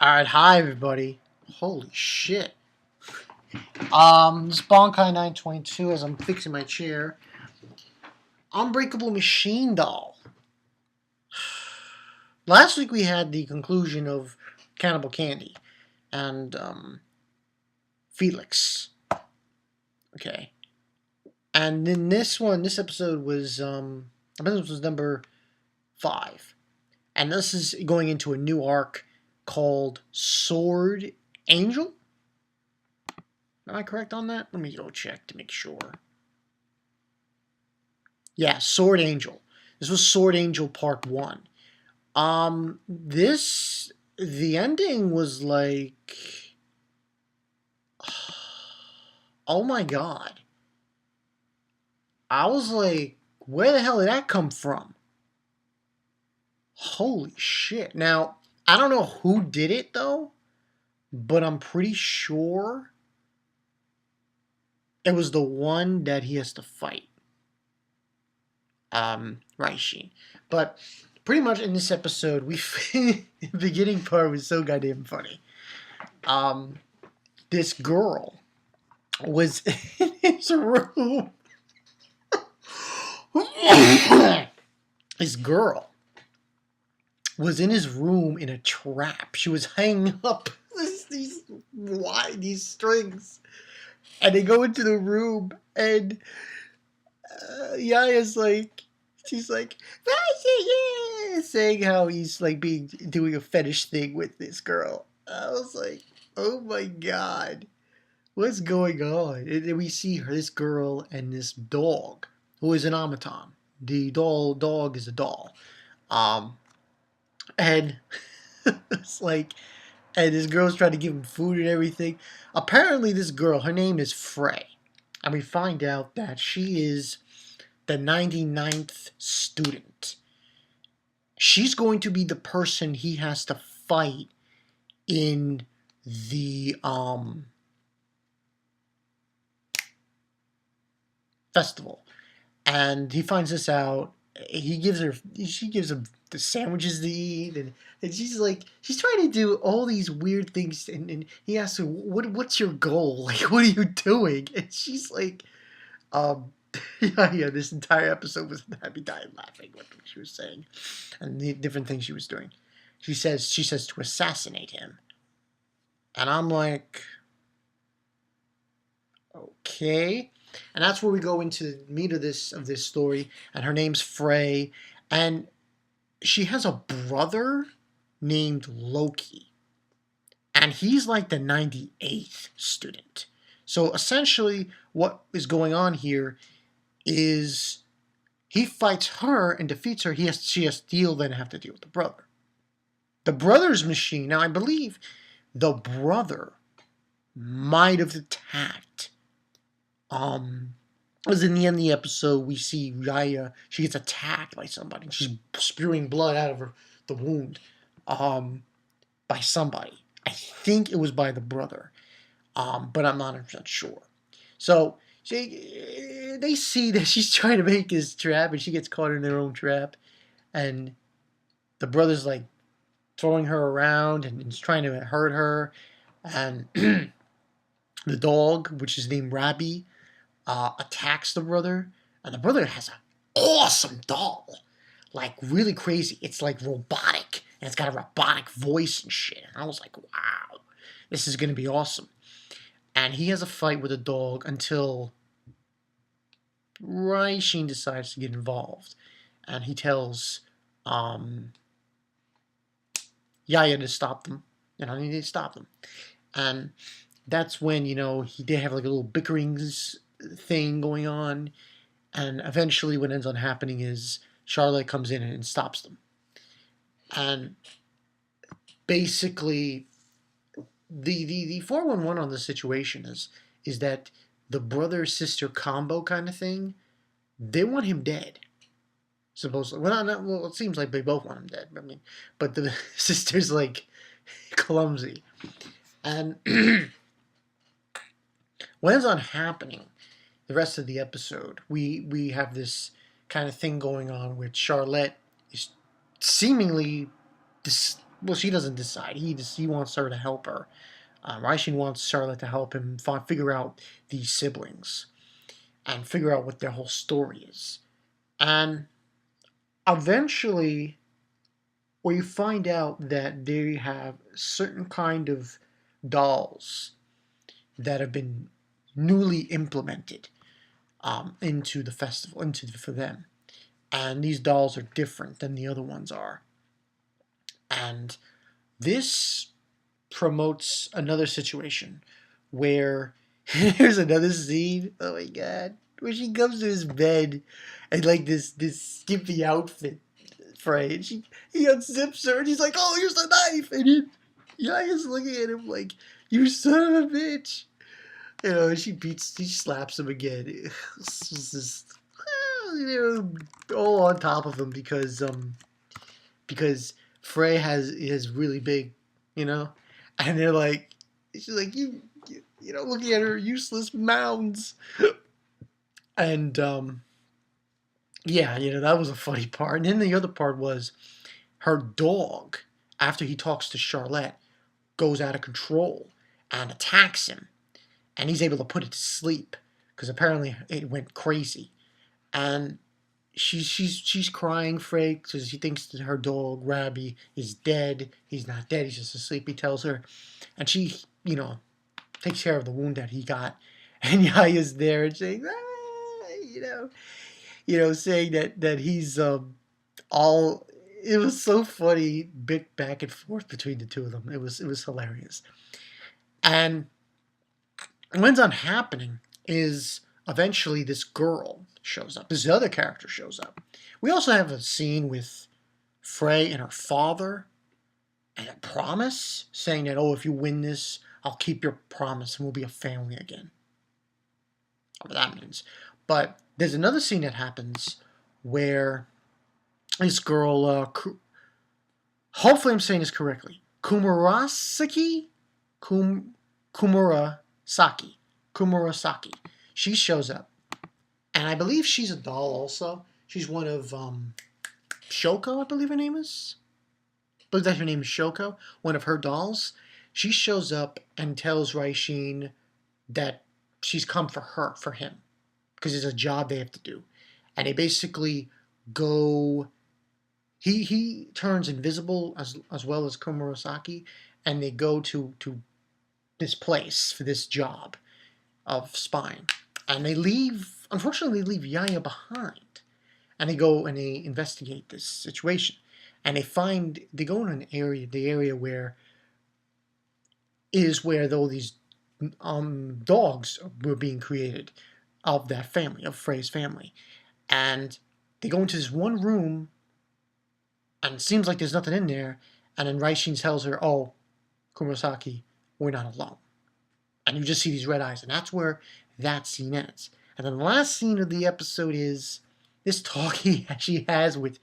Alright, hi everybody. Holy shit. This is Bonkai 922 as I'm fixing my chair. Unbreakable Machine Doll. Last week we had the conclusion of Cannibal Candy and Felix. Okay. And then this episode was I think this was number 5. And this is going into a new arc called Sword Angel. Am I correct on that? Let me go check to make sure. Yeah, Sword Angel. This was Sword Angel Part 1. The ending was like, oh my god. I was like, where the hell did that come from? Holy shit. Now, I don't know who did it though, but I'm pretty sure it was the one that he has to fight. Raishin. But pretty much in this episode, the beginning part was so goddamn funny. This girl was in his room. This girl was in his room in a trap. She was hanging up these strings, and they go into the room, and Yaya's like, she's like, yeah, saying how he's like doing a fetish thing with this girl. I was like, oh my god, what's going on? And then we see this girl and this dog, who is an automaton. The dog is a doll. Um, and it's like, and this girl's trying to give him food and everything. Apparently, this girl, her name is Frey, and we find out that she is the 99th student. She's going to be the person he has to fight in the festival. And he finds this out. She gives him the sandwiches to eat, and she's trying to do all these weird things, and he asks her, what's your goal? Like, what are you doing? And she's like, um, yeah, this entire episode was happy dying laughing what she was saying, and the different things she was doing. She says to assassinate him, and I'm like, okay. And that's where we go into the meat of this story. And her name's Frey, and she has a brother named Loki, and he's like the 98th student. So essentially, what is going on here is he fights her and defeats her. She has to have to deal with the brother. The brother's machine. Now I believe the brother might have attacked. As in the end of the episode, we see Yaya. She gets attacked by somebody. She's spewing blood out of the wound. By somebody. I think it was by the brother. But I'm not 100% sure. So they see that she's trying to make this trap, and she gets caught in their own trap, and the brother's like throwing her around and is trying to hurt her, and the dog, which is named Rabbi, attacks the brother, and the brother has an awesome doll, like really crazy. It's like robotic, and it's got a robotic voice and shit. And I was like, wow, this is gonna be awesome. And he has a fight with the dog until Raishin decides to get involved, and he tells Yaya to stop them. I need to stop them, and that's when they have like a little bickering thing going on, and eventually what ends up happening is Charlotte comes in and stops them, and basically the 411 on the situation is that the brother sister combo kind of thing. They want him dead. Supposedly, well, it seems like they both want him dead. But the sister's like clumsy, and what ends on happening the rest of the episode, we have this kind of thing going on with Charlotte is seemingly well, she doesn't decide. He wants her to help her. Raishin wants Charlotte to help him figure out these siblings and figure out what their whole story is. And eventually, we find out that they have certain kind of dolls that have been newly implemented into the festival, for them. And these dolls are different than the other ones are. And this promotes another situation where here's another scene. Oh my god. Where she comes to his bed and like this skimpy outfit, Frey, and he unzips her and he's like, "Oh, here's the knife," and Yaya's looking at him like, "You son of a bitch." You know, she slaps him again. It's just, all on top of him because Frey is really big, you know, and they're like, she's like, you know, looking at her useless mounds, and yeah, you know, that was a funny part. And then the other part was her dog, after he talks to Charlotte, goes out of control and attacks him, and he's able to put it to sleep because apparently it went crazy, and she's crying, Frey, because she thinks that her dog Rabbi is dead. He's not dead. He's just asleep. He tells her, and she, you know, takes care of the wound that he got, and Yaya's there and saying, saying that he's all. It was so funny, big back and forth between the two of them. It was hilarious, and what ends up happening is eventually this girl shows up. This other character shows up. We also have a scene with Frey and her father and a promise saying that, oh, if you win this, I'll keep your promise and we'll be a family again. Whatever that means. But there's another scene that happens where this girl, hopefully I'm saying this correctly, Kumurasaki? Kumurasaki. She shows up. And I believe she's a doll also. She's one of Shoko, I believe her name is. I believe that her name is Shoko. One of her dolls. She shows up and tells Raishin that she's come for him. Because there's a job they have to do. And they basically go... He turns invisible as well as Komurasaki. And they go to this place for this job of spying. And they leave, unfortunately, they leave Yaya behind. And they go and they investigate this situation. And they go in an area, the area where all these dogs were being created of that family, of Frey's family. And they go into this one room, and it seems like there's nothing in there. And then Raishin tells her, oh, Kumurasaki, we're not alone. And you just see these red eyes, and that's where that scene ends. And then the last scene of the episode is this talk she has with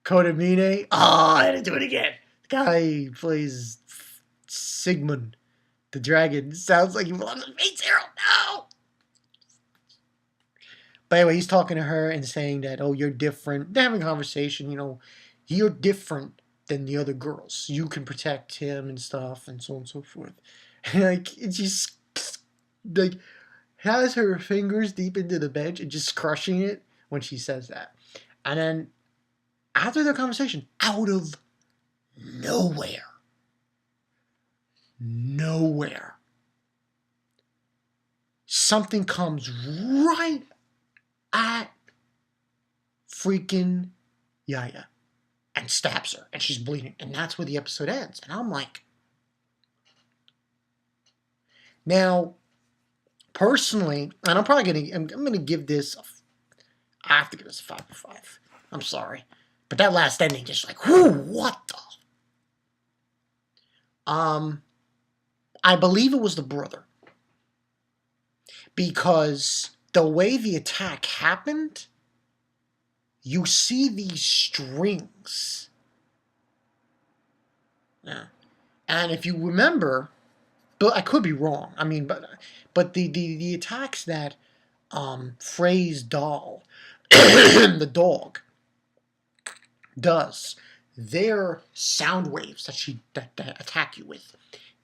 Kodamine. Oh, I had to do it again. The guy who plays Sigmund, the dragon, sounds like he belongs to Fate Zero. No! But anyway, he's talking to her and saying that, oh, you're different. They're having a conversation, you're different than the other girls. You can protect him and stuff, and so on and so forth. And she's like has her fingers deep into the bench and just crushing it when she says that. And then after their conversation, out of nowhere, something comes right at freaking Yaya and stabs her, and she's bleeding, and that's where the episode ends. And I'm like, now, personally, and I'm gonna give this, I have to give this a 5 out of 5. I'm sorry, but that last ending just like, whoo, what the? I believe it was the brother, because the way the attack happened, you see these strings. Yeah. And if you remember, but I could be wrong. I mean, but the attacks that Frey's doll, the dog, does, they're sound waves that attack you with.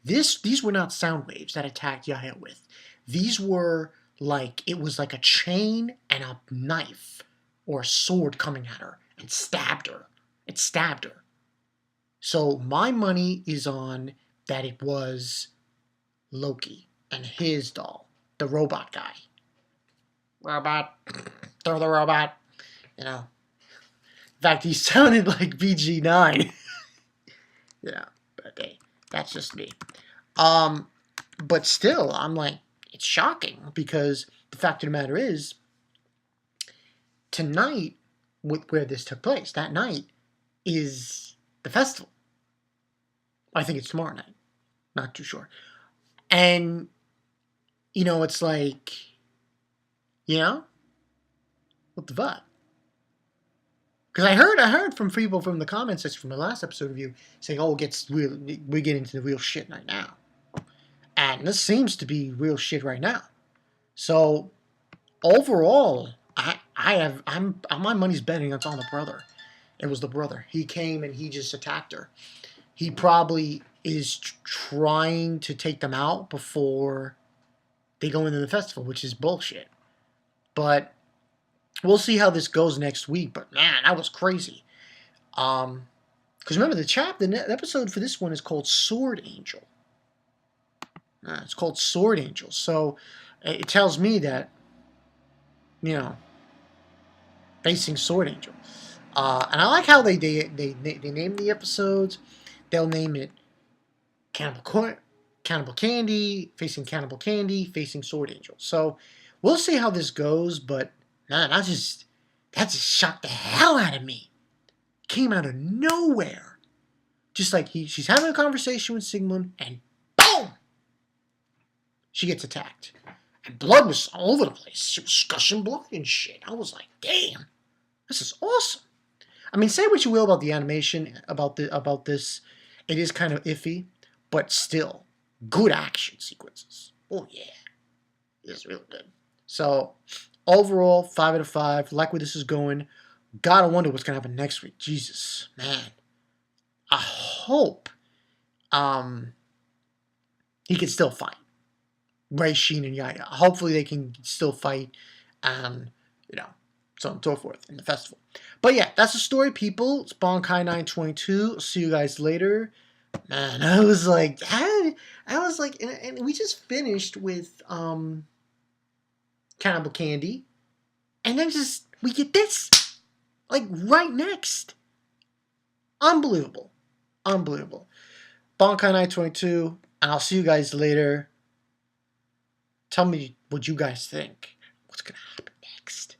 These were not sound waves that attacked Yaya with. These were like, it was like a chain and a knife or a sword coming at her and stabbed her. It stabbed her. So my money is on that it was Loki and his doll, the robot guy. Robot, throw the robot. You know. In fact, he sounded like BG9. Yeah, but hey, that's just me. But still, I'm like, it's shocking because the fact of the matter is, tonight, where this took place, that night, is the festival. I think it's tomorrow night. Not too sure. And, it's like, what the fuck? Because I heard from people from the comments section from the last episode of you saying, "Oh, we get into the real shit right now," and this seems to be real shit right now. So overall, my money's betting it's on the brother. It was the brother. He came and he just attacked her. He probably is trying to take them out before they go into the festival, which is bullshit. But we'll see how this goes next week. But man, that was crazy. Because remember, the episode for this one is called Sword Angel. It's called Sword Angel. So it tells me that, facing Sword Angel. And I like how they name the episodes. They'll name it Cannibal Candy, facing Cannibal Candy, facing Sword Angel. So we'll see how this goes, but man, that just shocked the hell out of me. Came out of nowhere. Just like she's having a conversation with Sigmund, and boom! She gets attacked. And blood was all over the place. She was gushing blood and shit. I was like, damn, this is awesome. I mean, say what you will about the animation, about this. It is kind of iffy, but still, good action sequences. Oh yeah, it's real good. So, overall, 5 out of 5. Like where this is going. Gotta wonder what's gonna happen next week. Jesus, man. I hope he can still fight. Raishin and Yaya. Hopefully they can still fight and, so on and so forth in the festival. But yeah, that's the story, people. It's Bonkai 922. See you guys later. Man, I was like, and we just finished with Cannibal Candy. And then we get this. Like, right next. Unbelievable. Unbelievable. Bonkai 922. And I'll see you guys later. Tell me what you guys think. What's going to happen next?